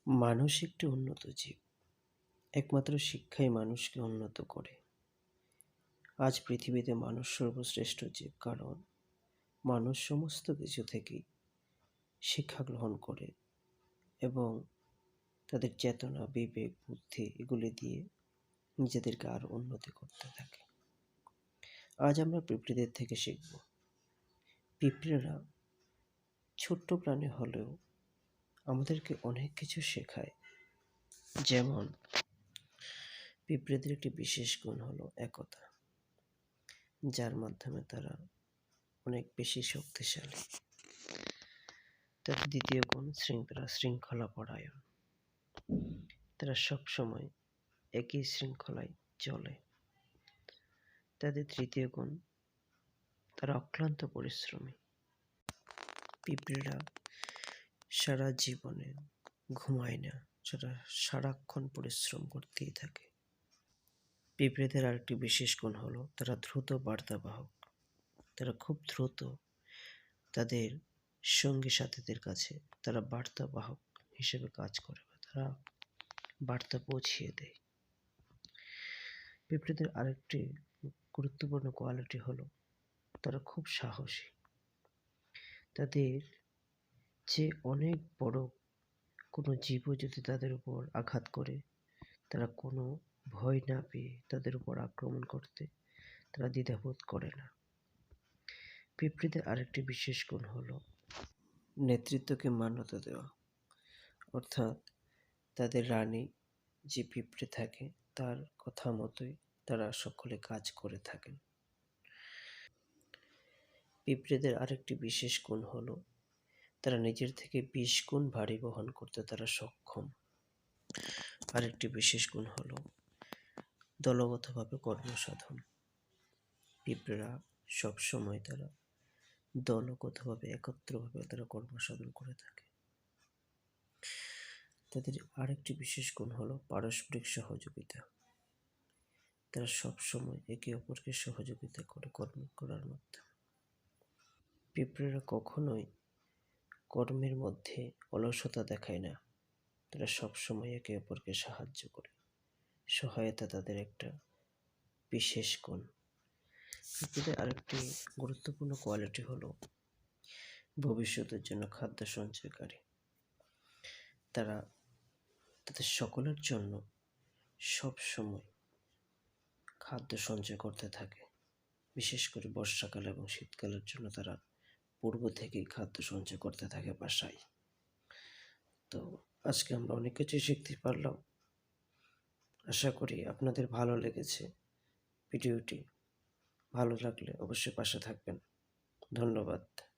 মানুষ একটি উন্নত জীব। একমাত্র শিক্ষাই মানুষকে উন্নত করে। আজ পৃথিবীতে মানুষ সর্বশ্রেষ্ঠ জীব, কারণ মানুষ সমস্ত কিছু থেকেই শিক্ষা গ্রহণ করে এবং তাদের চেতনা, বিবেক, বুদ্ধি এগুলি দিয়ে নিজেদেরকে আরো উন্নতি করতে থাকে। আজ আমরা পিঁপড়েদের থেকে শিখব। পিঁপড়েরা ছোট্ট প্রাণী হলেও আমাদেরকে অনেক কিছু শেখায়। যেমন পিঁপড়েদের একটি বিশেষ গুণ হলো একতা, যার মাধ্যমে তারা অনেক বেশি শক্তিশালী। তাদের দ্বিতীয় গুণ শৃঙ্খলা পরায়ণ। তারা সবসময় একই শৃঙ্খলায় চলে। তাদের তৃতীয় গুণ, তারা অক্লান্ত পরিশ্রমী। পিঁপড়েরা সারা জীবনে ঘুমায় না, সারাক্ষণ পরিশ্রম করতেই থাকে। পিঁপড়েদের আরেকটি বিশেষ গুণ হলো তারা দ্রুত বার্তাবাহক। তারা খুব দ্রুত তাদের সঙ্গী সাথীদের কাছে তারা বার্তাবাহক হিসেবে কাজ করে, তারা বার্তা পৌঁছিয়ে দেয়। পিঁপড়েদের আরেকটি গুরুত্বপূর্ণ কোয়ালিটি হলো তারা খুব সাহসী। তাদের যে অনেক বড় কোনো জীবও যদি তাদের উপর আঘাত করে, তারা কোনো ভয় না পেয়ে তাদের উপর আক্রমণ করতে তারা দ্বিধাবোধ করে না। পিঁপড়েদের আরেকটি বিশেষ গুণ হলো নেতৃত্বকে মান্যতা দেওয়া। অর্থাৎ তাদের রানী যে পিঁপড়ে থাকে তার কথা মতোই তারা সকলে কাজ করে থাকেন। পিঁপড়েদের আরেকটি বিশেষ গুণ হলো তারা নিজের থেকে 20 গুণ ভারী বহন করতে তারা সক্ষম। আরেকটি বিশেষ গুণ হলো দলগতভাবে কর্মসাধন। পিঁপড়েরা সবসময় তারা দলগতভাবে একত্রভাবে তারা কর্মসাধন করে থাকে। তাদের আরেকটি বিশেষ গুণ হলো পারস্পরিক সহযোগিতা। তারা সবসময় একে অপরকে সহযোগিতা করে কর্ম করার মাধ্যমে। পিঁপড়েরা কখনোই কর্মের মধ্যে অলসতা দেখায় না। তারা সবসময় একে অপরকে সাহায্য করে। সহায়তা তাদের একটা বিশেষ গুণ। পিঁপড়েদের আরেকটি গুরুত্বপূর্ণ কোয়ালিটি হলো ভবিষ্যতের জন্য খাদ্য সঞ্চয়কারী। তারা তাদের সকলের জন্য সব সময় খাদ্য সঞ্চয় করতে থাকে। বিশেষ করে বর্ষাকাল এবং শীতকালের জন্য তারা পূর্ব থেকেই খাদ্য সঞ্চয় করতে থাকে বাসায়। তো আজকে আমরা অনেক কিছু শিখতে পারলাম। আশা করি আপনাদের ভালো লেগেছে ভিডিওটি। ভালো লাগলে অবশ্যই পাশে থাকবেন। ধন্যবাদ।